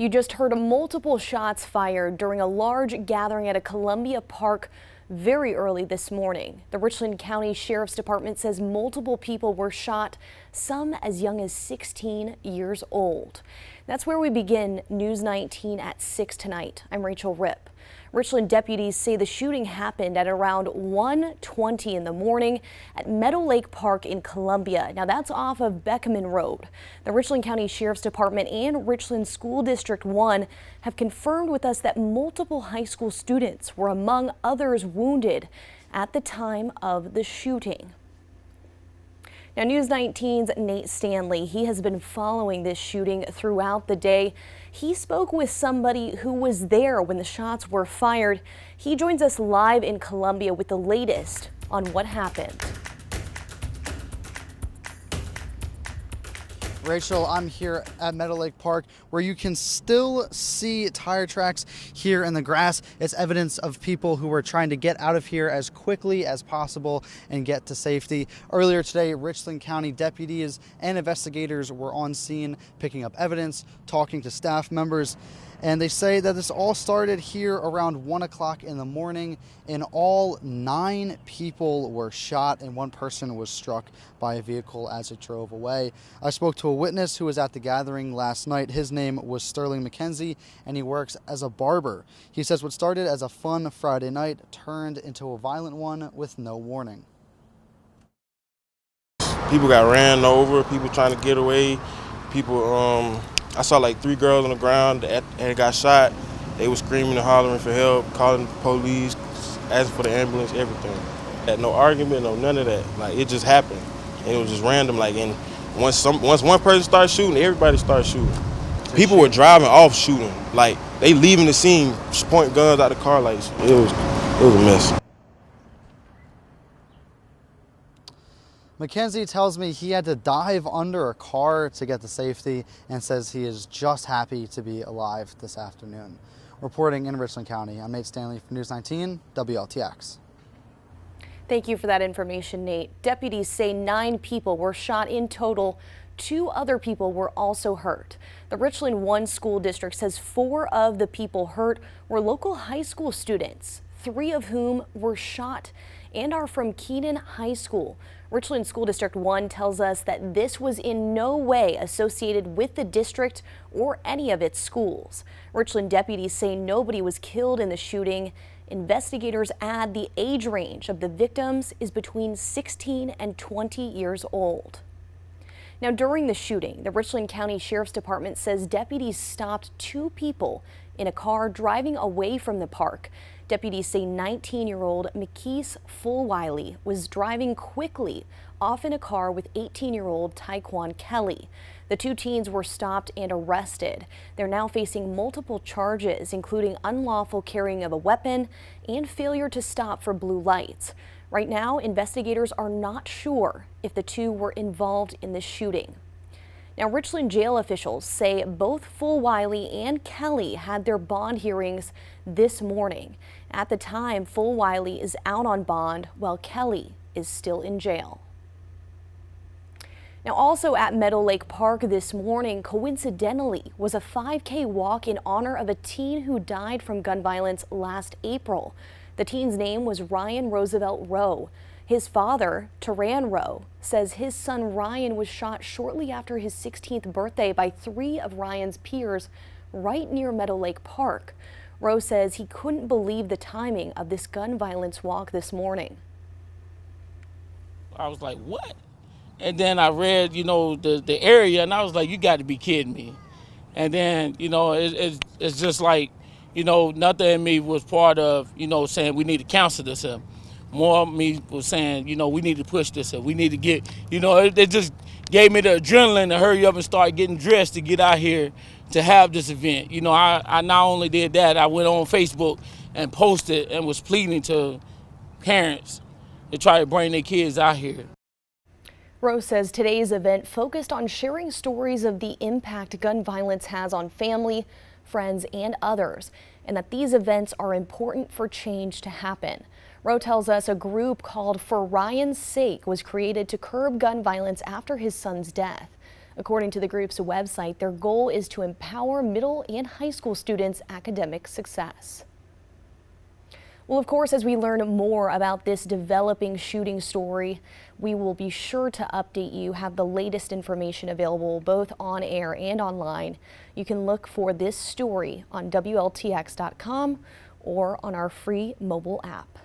You just heard multiple shots fired during a large gathering at a Columbia Park very early this morning. The Richland County Sheriff's Department says multiple people were shot, some as young as 16 years old. That's where we begin News 19 at 6 tonight. I'm Rachel Ripp. Richland deputies say the shooting happened at around 1:20 in the morning at Meadow Lake Park in Columbia. Now that's off of Beckman Road. The Richland County Sheriff's Department and Richland School District 1 have confirmed with us that multiple high school students were among others wounded at the time of the shooting. Now, News 19's Nate Stanley, he has been following this shooting throughout the day. He spoke with somebody who was there when the shots were fired. He joins us live in Columbia with the latest on what happened. Rachel, I'm here at Meadow Lake Park where you can still see tire tracks here in the grass. It's evidence of people who were trying to get out of here as quickly as possible and get to safety. Earlier today, Richland County deputies and investigators were on scene picking up evidence, talking to staff members. And they say that this all started here around 1 o'clock in the morning. In all, 9 people were shot and 1 person was struck by a vehicle as it drove away. I spoke to a witness who was at the gathering last night. His name was Sterling McKenzie, and he works as a barber. He says what started as a fun Friday night turned into a violent one with no warning. People got ran over, people trying to get away, people, I saw like 3 girls on the ground that got shot. They were screaming and hollering for help, calling the police, asking for the ambulance, everything. Had no argument, no none of that. Like, it just happened. And it was just random. Like, and once one person started shooting, everybody started shooting. People were driving off shooting. Like, they leaving the scene, pointing guns out the car. Like, it was a mess. McKenzie tells me he had to dive under a car to get to safety and says he is just happy to be alive this afternoon. Reporting in Richland County, I'm Nate Stanley for News 19 WLTX. Thank you for that information, Nate. Deputies say 9 people were shot in total. 2 other people were also hurt. The Richland 1 school district says 4 of the people hurt were local high school students, 3 of whom were shot and are from Keenan High School. Richland School District 1 tells us that this was in no way associated with the district or any of its schools. Richland deputies say nobody was killed in the shooting. Investigators add the age range of the victims is between 16 and 20 years old. Now, during the shooting, the Richland County Sheriff's Department says deputies stopped 2 people in a car driving away from the park. Deputies say 19-year-old McKees Fulwiley was driving quickly off in a car with 18-year-old Tyquan Kelly. The 2 teens were stopped and arrested. They're now facing multiple charges, including unlawful carrying of a weapon and failure to stop for blue lights. Right now, investigators are not sure if the 2 were involved in the shooting. Now, Richland jail officials say both Fulwiley and Kelly had their bond hearings this morning. At the time, Fulwiley is out on bond while Kelly is still in jail. Now, also at Meadow Lake Park this morning, coincidentally, was a 5K walk in honor of a teen who died from gun violence last April. The teen's name was Ryan Roosevelt Rowe. His father, Taran Rowe, says his son Ryan was shot shortly after his 16th birthday by 3 of Ryan's peers right near Meadow Lake Park. Rowe says he couldn't believe the timing of this gun violence walk this morning. I was like, what? And then I read, the area, and I was like, you got to be kidding me. And then, it's just like, nothing in me was part of, saying we need to counsel this up. More of me was saying, we need to push this up. We need to get, it just gave me the adrenaline to hurry up and start getting dressed to get out here to have this event. I not only did that, I went on Facebook and posted and was pleading to parents to try to bring their kids out here. Rose says today's event focused on sharing stories of the impact gun violence has on family, friends, and others, and that these events are important for change to happen. Rowe tells us a group called For Ryan's Sake was created to curb gun violence after his son's death. According to the group's website, their goal is to empower middle and high school students' academic success. Well, of course, as we learn more about this developing shooting story, we will be sure to update you, have the latest information available both on air and online. You can look for this story on WLTX.com or on our free mobile app.